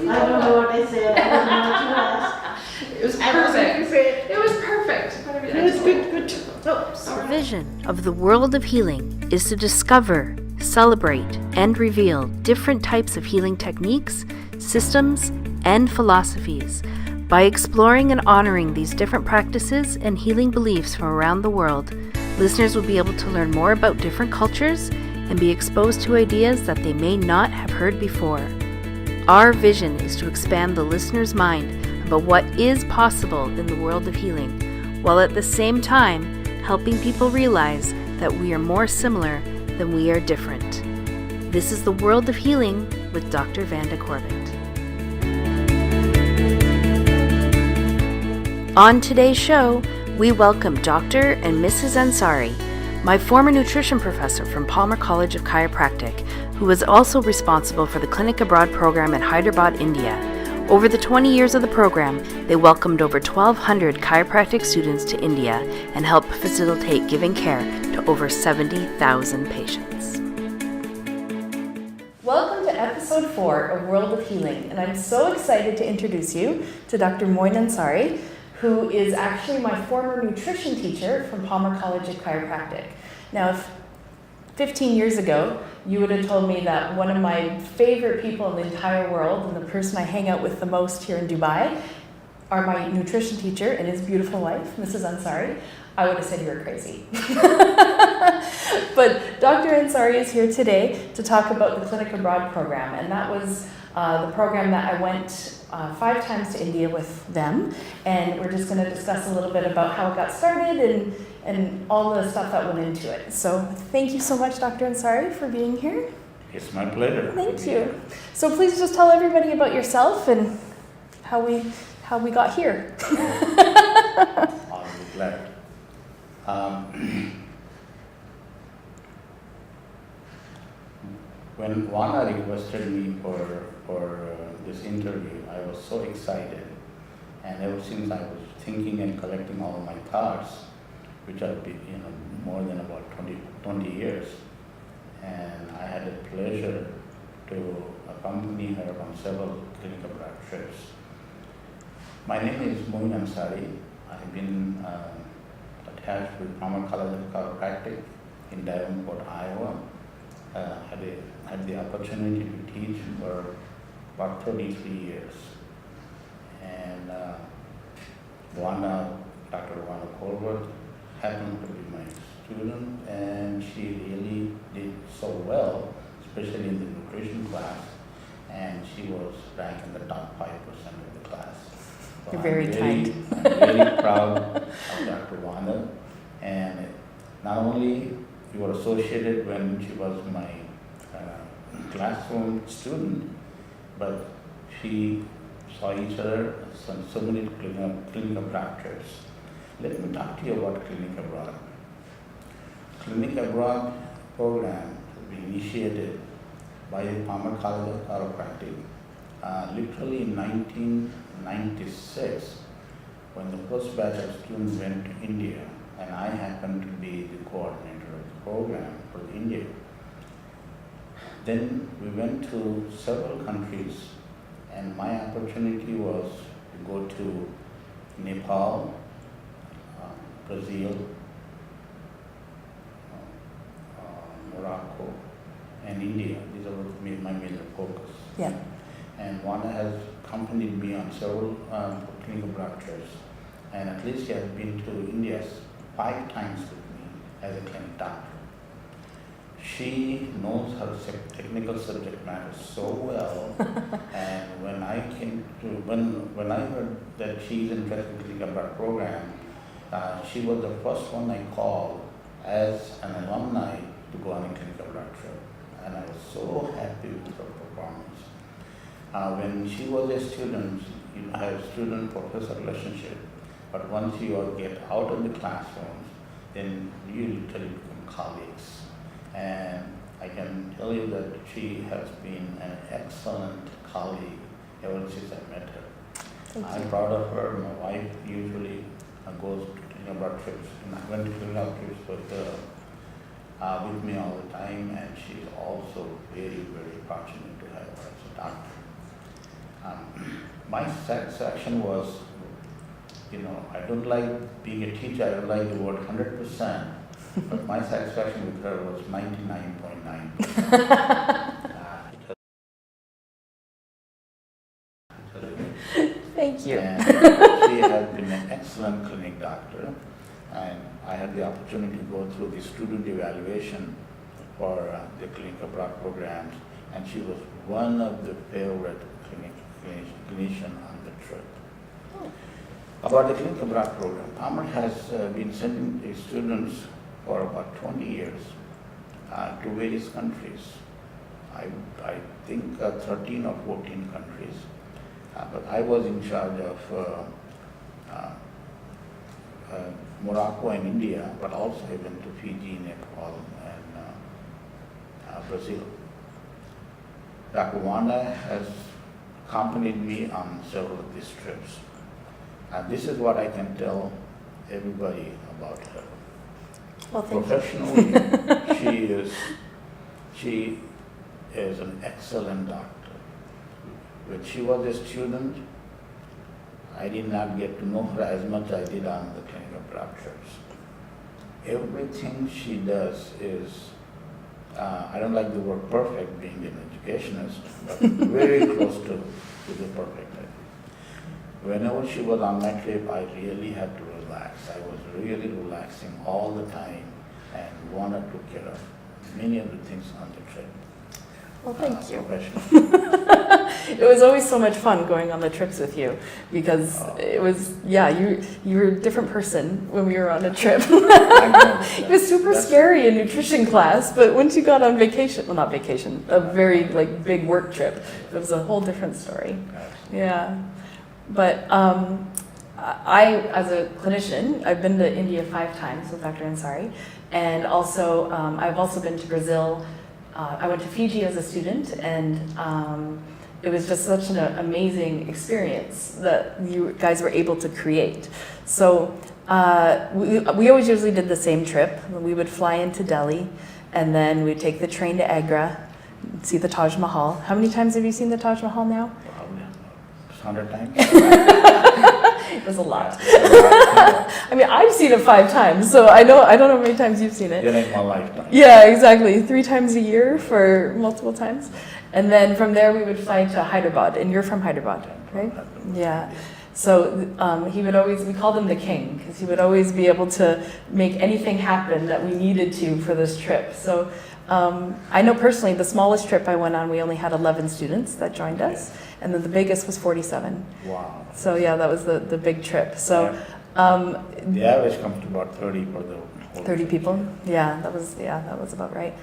I don't know what I said. I don't know what you asked. It was I wasn't perfect. prepared. It was perfect. It was good. Oh, The sorry. vision of the world of healing is to discover, celebrate, and reveal different types of healing techniques, systems, and philosophies. By exploring and honoring these different practices and healing beliefs from around the world, listeners will be able to learn more about different cultures and be exposed to ideas that they may not have heard before. Our vision is to expand the listener's mind about what is possible in the world of healing, while at the same time helping people realize that we are more similar than we are different. This is the World of Healing with Dr. Vanda Corbett. On today's show, we welcome Dr. and Mrs. Ansari, my former nutrition professor from Palmer College of Chiropractic, who was also responsible for the Clinic Abroad program in Hyderabad, India. Over the 20 years of the program, they welcomed over 1,200 chiropractic students to India and helped facilitate giving care to over 70,000 patients. Welcome to episode 4 of World of Healing, and I'm so excited to introduce you to Dr. Ansari, who is actually my former nutrition teacher from Palmer College of Chiropractic. Now, 15 years ago, you would have told me that one of my favorite people in the entire world and the person I hang out with the most here in Dubai are my nutrition teacher and his beautiful wife, Mrs. Ansari. I would have said you were crazy. But Dr. Ansari is here today to talk about the Clinic Abroad program, and that was the program that I went 5 times to India with them, and we're just going to discuss a little bit about how it got started and all the stuff that went into it. So thank you so much, Dr. Ansari, for being here. It's my pleasure. Thank you. So please just tell everybody about yourself and how we got here. I'll be glad. When Vanda requested me for this interview, I was so excited, and ever since I was thinking and collecting all my thoughts, which have been more than about 20 years, and I had the pleasure to accompany her on several clinical trips. My name is Ansari. I've been attached with Palmer College of Chiropractic in Davenport, Iowa. Had the opportunity to teach for about 33 years. And Dr. Vanda Corbett happened to be my student, and she really did so well, especially in the nutrition class, and she was ranked in the top 5% of the class. So You're very kind. I'm very proud of Dr. Vanda, and not only we were associated when she was my classroom student, but she saw each other so many clinical practices. Let me talk to you about Clinic Abroad. Clinic Abroad program was initiated by the Palmer College of Chiropractic literally in 1996, when the first batch of students went to India, and I happened to be the coordinator of the program for India. Then we went to several countries, and my opportunity was to go to Nepal, Brazil, Morocco, and India. These are my major focus. Yeah. And Vanda has accompanied me on several clinical practices, and at least she has been to India 5 times with me as a clinic doctor. She knows her technical subject matter so well, and when I heard that she's interested in the Clinic Abroad program, she was the first one I called as an alumni to go on a Clinic Abroad trip, and I was so happy with her performance. When she was a student, you have student-professor relationship, but once you get out of the classrooms, then you literally become colleagues. And I can tell you that she has been an excellent colleague ever since I met her. I'm proud of her. My wife usually goes to Clinic Abroad trips, and I went to Clinic Abroad trips with me all the time, and she's also very, very fortunate to have her as a doctor. My satisfaction was, I don't like being a teacher, I don't like the word 100%, but my satisfaction with her was 99.9%. Thank you. And she has been an excellent clinic doctor, and I had the opportunity to go through the student evaluation for the clinical programs, and she was one of the favorite clinician on the trip. About the clinical program, Palmer has been sending the students for about 20 years to various countries. I think 13 or 14 countries. But I was in charge of Morocco and India, but also I went to Fiji, Nepal, and Brazil. Dr. Vanda has accompanied me on several of these trips. And this is what I can tell everybody about her. Well, thank Professionally, she is an excellent doctor. When she was a student, I did not get to know her as much as I did on the clinical practice. Everything she does is, I don't like the word perfect being an educationist, but very close to the perfect. Whenever she was on my trip, I really had to relax. I was really relaxing all the time and Vanda took care of many of the things on the trip. Well, thank you. Professionally. It was always so much fun going on the trips with you because it was, you were a different person when we were on a trip. It was super scary in nutrition class, but once you got on vacation, well, not vacation, a very big work trip, it was a whole different story. Yeah. But I, as a clinician, I've been to India 5 times with Dr. Ansari, and also I've also been to Brazil. I went to Fiji as a student, and it was just such an amazing experience that you guys were able to create. So we always usually did the same trip. We would fly into Delhi, and then we'd take the train to Agra, see the Taj Mahal. How many times have you seen the Taj Mahal now? 100 times. It was a lot. I mean, I've seen it 5 times, so I don't know how many times you've seen it. Yeah, in my lifetime. Yeah, exactly. 3 times a year for multiple times. And then from there we would fly to Hyderabad, and you're from Hyderabad, right? Yeah. So he would always, we called him the king, because he would always be able to make anything happen that we needed to for this trip. So I know personally the smallest trip I went on, we only had 11 students that joined us, and then the biggest was 47. Wow. So yeah, that was the big trip. So the average comes to about 30 for the whole 30 trip. people. Yeah, that was about right.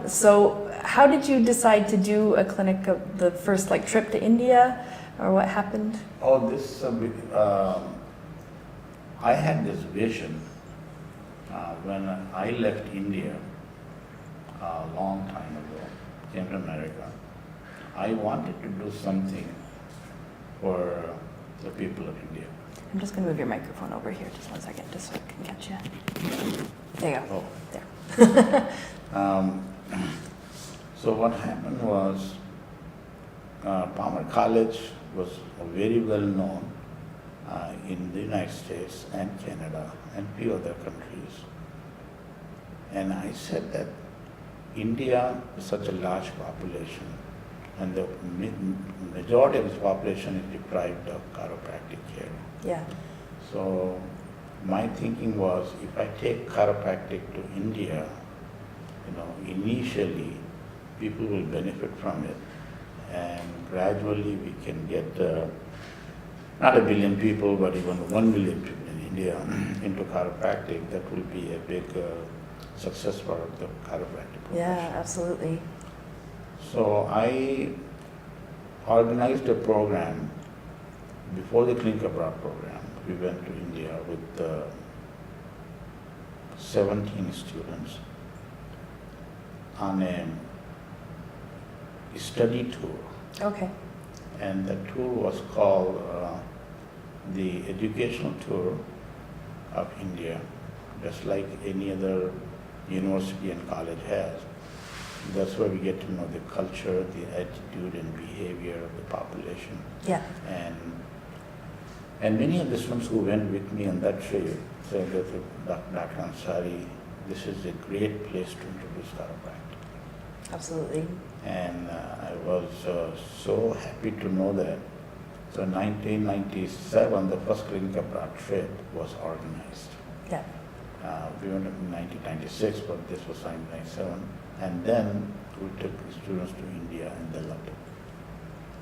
So how did you decide to do a clinic, the first trip to India, or what happened? Oh, this I had this vision when I left India a long time ago, came to America. I wanted to do something for the people of India. I'm just going to move your microphone over here just 1 second, just so I can catch you. There you go. Oh. There. So what happened was Palmer College was very well known in the United States and Canada and few other countries. And I said that India is such a large population, and the majority of its population is deprived of chiropractic care. Yeah. So my thinking was, if I take chiropractic to India, initially people will benefit from it, and gradually we can get not 1 billion people, but even 1 million people in India into chiropractic. That will be a big success for the chiropractic profession. Yeah, absolutely. So I organized a program before the clinical program. We went to India with 17 students on a study tour. Okay. And the tour was called the Educational Tour of India, just like any other university and college has. That's where we get to know the culture, the attitude and behavior of the population. Yeah. And many of the students who went with me on that trip said that Dr. Ansari, this is a great place to introduce chiropractic. Absolutely. And I was so happy to know that. So in 1997, the first clinic abroad trip was organized. Yeah. We went in 1996, but this was 1997. And then we took the students to India and they loved it.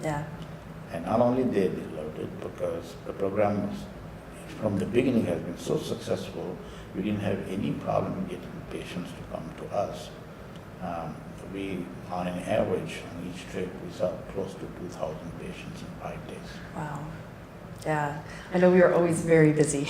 Yeah. And not only they loved it, because the program was, from the beginning has been so successful, we didn't have any problem getting patients to come to us. We, on an average, on each trip, we saw close to 2,000 patients in 5 days. Wow. Yeah. I know we were always very busy.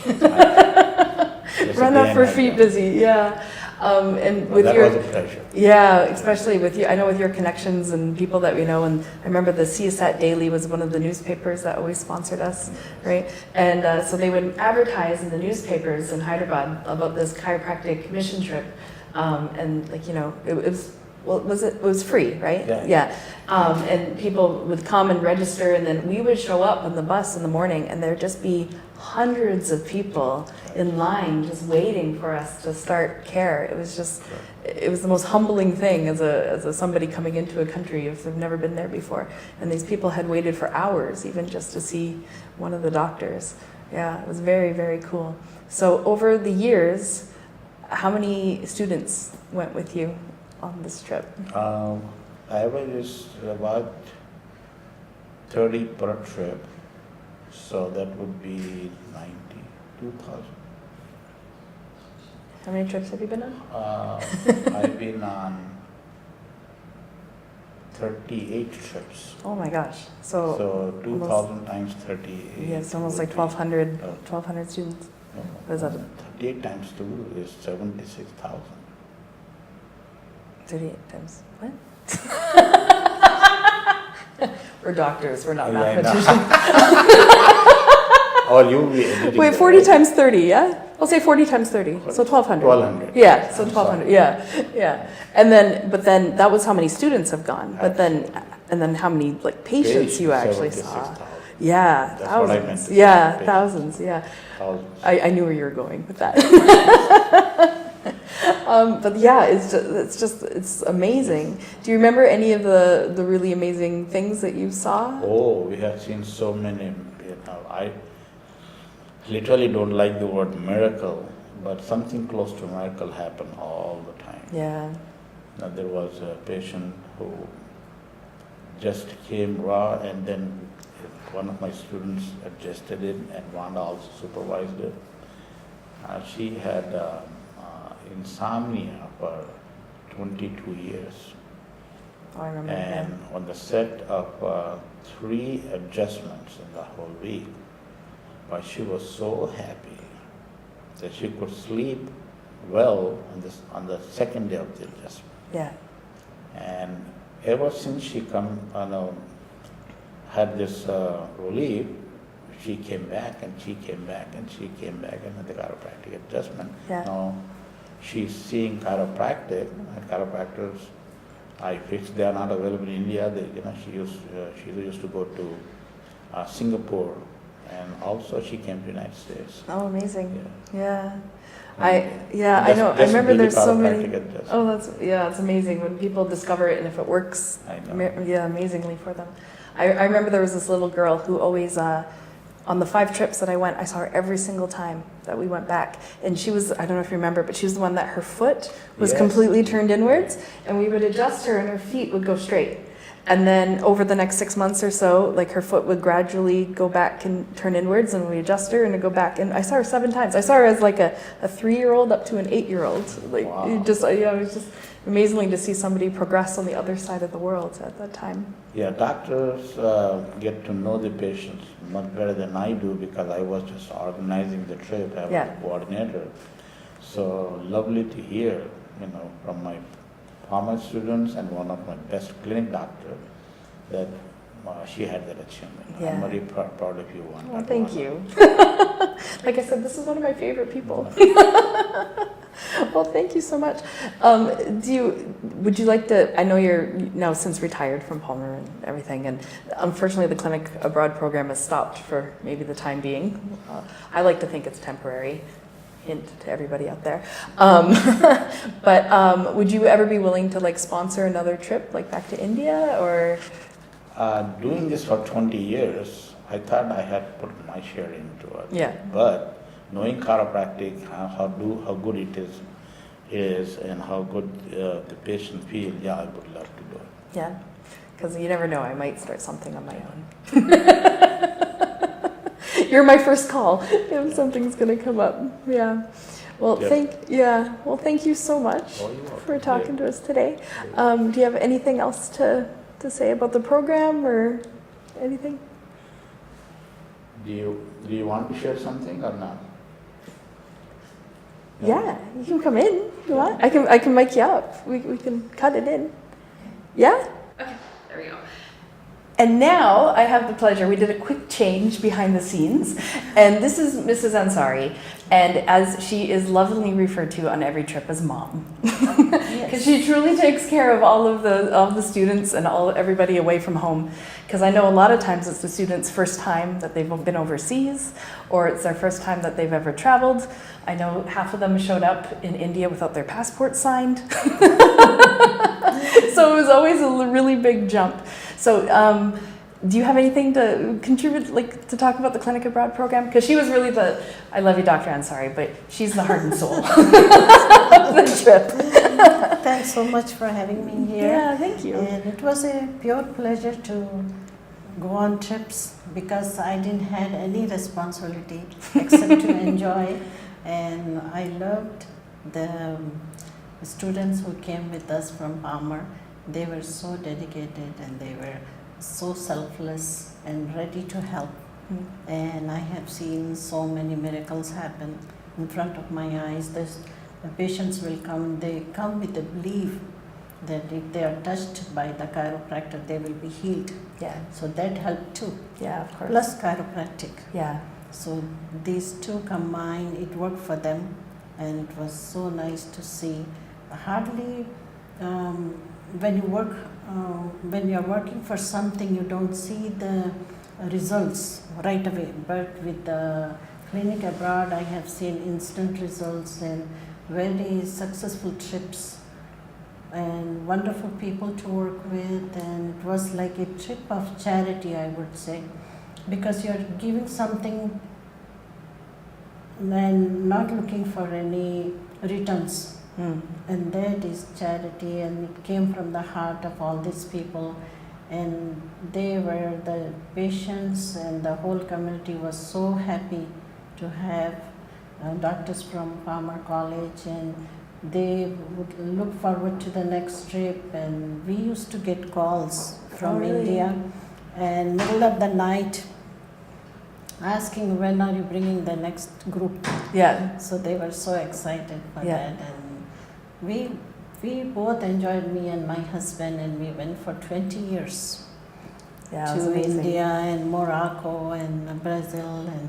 Yes, Run up again, for feet busy, yeah. And with that your, was a pleasure. yeah, especially with you, I know with your connections and people that we know, and I remember the CSAT Daily was one of the newspapers that always sponsored us, right? And so they would advertise in the newspapers in Hyderabad about this chiropractic mission trip, and like, you know, it was, well, it was free, right? Yeah. And people would come and register, and then we would show up on the bus in the morning, and there'd just be hundreds of people in line just waiting for us to start care. It was just, it was the most humbling thing as a somebody coming into a country if they've never been there before. And these people had waited for hours even just to see one of the doctors. Yeah, it was very, very cool. So over the years, how many students went with you on this trip? Average is about 30 per trip, so that would be 92,000. How many trips have you been on? I've been on 38 trips. Oh my gosh. So 2,000 times 38. yeah, it's almost like 1,200 students. What is that? 38 times 2 is 76,000. 38 times. What? We're doctors, we're not Yeah, I know. mathematicians. Oh, you'll be editing Wait, that, 40 right? times 30, yeah? I'll say 40 times 30, so 1,200. 1,200. Yeah, so I'm 1,200, sorry. yeah. And then, but then that was how many students have gone. But then, and then how many like patients you actually saw. 76,000. Yeah, That's what I meant thousands. to say, Yeah, patients. thousands, yeah. Thousands. I knew where you were going with that. But yeah, it's amazing. Do you remember any of the really amazing things that you saw? Oh, we have seen so many. I literally don't like the word miracle, but something close to miracle happened all the time. Yeah. Now, there was a patient who just came raw, and then one of my students adjusted it, and Vanda also supervised it. She had insomnia for 22 years. Oh, I remember. And on the set of 3 adjustments in the whole week, but she was so happy that she could sleep well on the second day of the adjustment. Yeah. And ever since she had this relief, she came back and she came back and she came back and had the chiropractic adjustment. Yeah. Now she's seeing chiropractic, and chiropractors, if they are not available in India, she used to go to Singapore, and also she came to the United States. Oh, amazing. Yeah. And I know. I just remember really there's so many. chiropractic adjustment. Oh, it's amazing when people discover it, and if it works, I know. yeah, amazingly for them. I remember there was this little girl who always, on the 5 trips that I went, I saw her every single time that we went back. And she was, I don't know if you remember, but she was the one that her foot was Yes. completely turned inwards, and we would adjust her and her feet would go straight. And then over the next 6 months or so, like her foot would gradually go back and turn inwards, and we adjust her and it'd go back. And I saw her 7 times. I saw her as like a 3-year-old up to an 8-year-old. Like, Wow. it was just amazingly to see somebody progress on the other side of the world at that time. Yeah, doctors get to know the patients much better than I do, because I was just organizing the trip. I was Yeah. a coordinator. So lovely to hear, from my former students and one of my best clinic doctor, that she had that achievement. Yeah. I'm very proud of you, Vanda. Well, thank you. Like I said, this is one of my favorite people. Well, thank you so much. Would you like to, I know you're now since retired from Palmer and everything, and unfortunately the clinic abroad program has stopped for maybe the time being. I like to think it's temporary, hint to everybody out there. But would you ever be willing to like sponsor another trip, like back to India, or? Doing this for 20 years, I thought I had put my share into it. Yeah. But knowing chiropractic, how good it is and how good the patient feel, yeah, I would love to do it. Yeah, because you never know, I might start something on my own. You're my first call if something's going to come up. Yeah. Well, Yeah. thank you so much Oh, you're welcome. for talking to us today. Do you have anything else to say about the program or anything? Do you want to share something or not? No? Yeah, you can come in if you want. I can mic you up. We can cut it in. Yeah? Okay, there we go. And now I have the pleasure, we did a quick change behind the scenes, and this is Mrs. Ansari, and as she is lovingly referred to on every trip as Mom. Because she truly takes care of all of the students and everybody away from home. Because I know a lot of times it's the students' first time that they've been overseas, or it's their first time that they've ever traveled. I know half of them showed up in India without their passport signed. So it was always a really big jump. So do you have anything to contribute, like to talk about the Clinic Abroad program? Because she was really I love you, Dr. Ansari, but she's the heart and soul of the trip. Thanks so much for having me here. Yeah, thank you. And it was a pure pleasure to go on trips because I didn't have any responsibility except to enjoy. And I loved the students who came with us from Palmer. They were so dedicated and they were so selfless and ready to help. And I have seen so many miracles happen in front of my eyes. The patients will come, they come with the belief that if they are touched by the chiropractor, they will be healed. Yeah. So that helped too. Yeah, of course. Plus chiropractic. Yeah. So these two combined, it worked for them, and it was so nice to see. Hardly when you are working for something, you don't see the results right away. But with the Clinic Abroad, I have seen instant results and very successful trips and wonderful people to work with, and it was like a trip of charity, I would say, because you're giving something and not looking for any returns. And that is charity, and it came from the heart of all these people, and they were the patients, and the whole community was so happy to have doctors from Palmer College, and they would look forward to the next trip. And we used to get calls from India and middle of the night asking when are you bringing the next group. Yeah. So they were so excited for Yeah. that, and we both enjoyed, me and my husband, and we went for 20 years Yeah, it was to amazing. India and Morocco and Brazil, and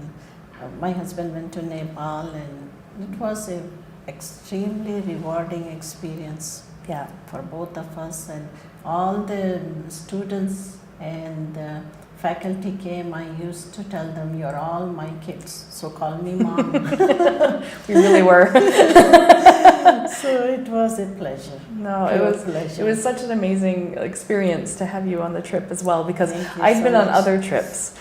my husband went to Nepal, and it was a extremely rewarding experience. Yeah. For both of us, and all the students and the faculty came. I used to tell them, you're all my kids, so call me Mom. We really were. So it was a pleasure. No, Pleasure. it was such an amazing experience to have you on the trip as well, because Thank you I'd so been on much. other trips,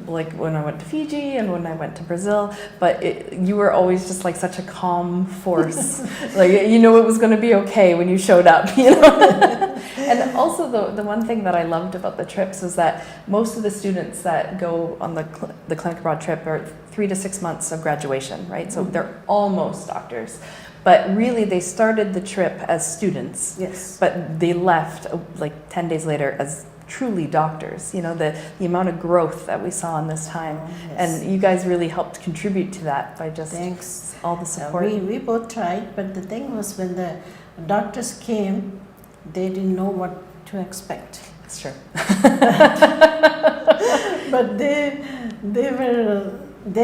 like when I went to Fiji and when I went to Brazil, but you were always just like such a calm force. Like, you know, it was going to be okay when you showed up, you know. And also the one thing that I loved about the trips was that most of the students that go on the Clinic Abroad trip are 3 to 6 months of graduation, right? So they're almost doctors. But really, they started the trip as students. Yes. But they left like 10 days later as truly doctors. You know, the amount of growth that we saw in this time. Yes. And you guys really helped contribute to that by just Thanks. all the support. We both tried, but the thing was, when the doctors came, they didn't know what to expect. It's true. But they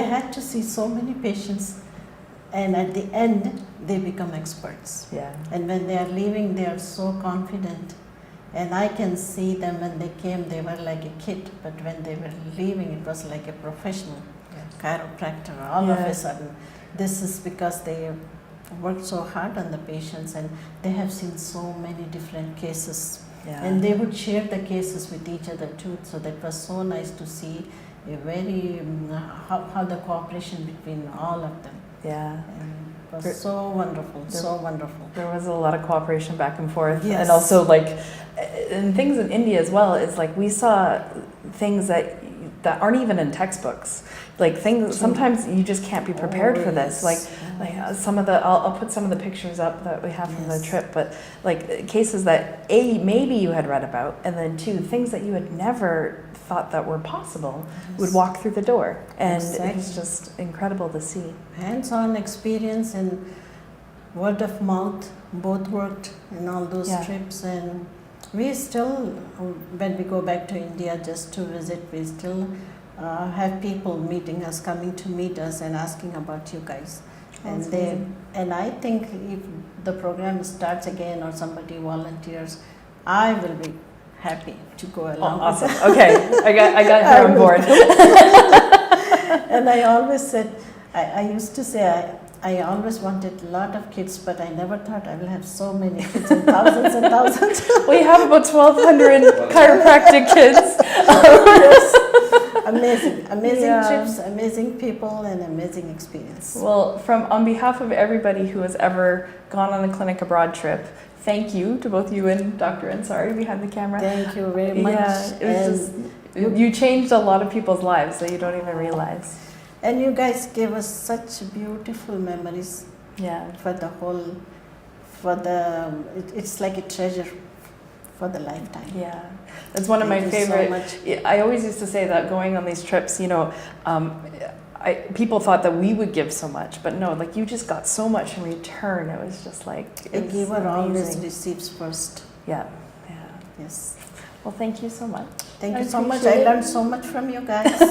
had to see so many patients, and at the end they become experts. Yeah. And when they are leaving, they are so confident. And I can see them when they came, they were like a kid, but when they were leaving, it was like a professional chiropractor. All of a sudden, this is because they worked so hard on the patients, and they have seen so many different cases. And they would share the cases with each other too. So that was so nice to see a very how the cooperation between all of them. Yeah. And it was so wonderful, so wonderful. There was a lot of cooperation back and forth. Yes. And also like, and things in India as well, is like we saw things that aren't even in textbooks. Like things, sometimes you just can't be prepared for this. Like some of the, I'll put some of the pictures up that we have from the trip, but like cases that maybe you had read about, and then 2, things that you had never thought that were possible would walk through the door. And it was just incredible to see. Hands-on experience and word of mouth both worked in all those trips. And we still, when we go back to India just to visit, we still have people meeting us, coming to meet us and asking about you guys. And I think if the program starts again or somebody volunteers, I will be happy to go along. Oh, awesome. Okay, I got her on board. And I always said, I used to say I always wanted a lot of kids, but I never thought I will have so many kids, and thousands and thousands. We have about 1,200 chiropractic kids. Amazing trips, amazing people, and amazing experience. Well, on behalf of everybody who has ever gone on a clinic abroad trip, thank you to both you and Dr. Ansari behind the camera. Thank you very much. Yeah, it was you changed a lot of people's lives that you don't even realize. And you guys gave us such beautiful memories. Yeah. It's like a treasure for the lifetime. Yeah. It's one of my favorite. So I always used to say that going on these trips, people thought that we would give so much, but no, like you just got so much in return. It was just like a giver always receives first. Yeah. Yes. Well, thank you so much. Thank you so much. I learned so much from you guys.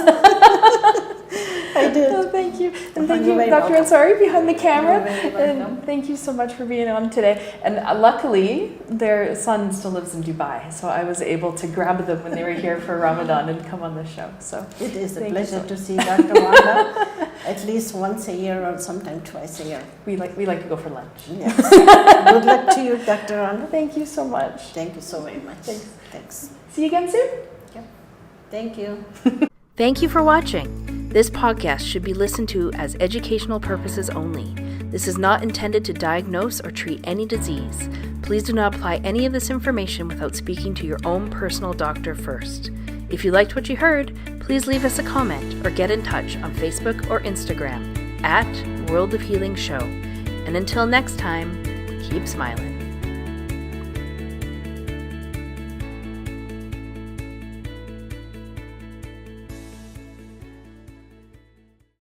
I did. Oh, thank you. And thank you, Dr. Ansari, behind the camera. And thank you so much for being on today. And luckily, their son still lives in Dubai, so I was able to grab them when they were here for Ramadan and come on the show. So it is a pleasure to see Dr. Vanda at least once a year or sometimes twice a year. We like to go for lunch. Yes. Good luck to you, Dr. Vanda. Thank you so much. Thank you so very much. Thanks. See you again soon. Yep. Thank you. Thank you for watching. This podcast should be listened to as educational purposes only. This is not intended to diagnose or treat any disease. Please do not apply any of this information without speaking to your own personal doctor first. If you liked what you heard, please leave us a comment or get in touch on Facebook or Instagram @World of Healing Show. And until next time, keep smiling.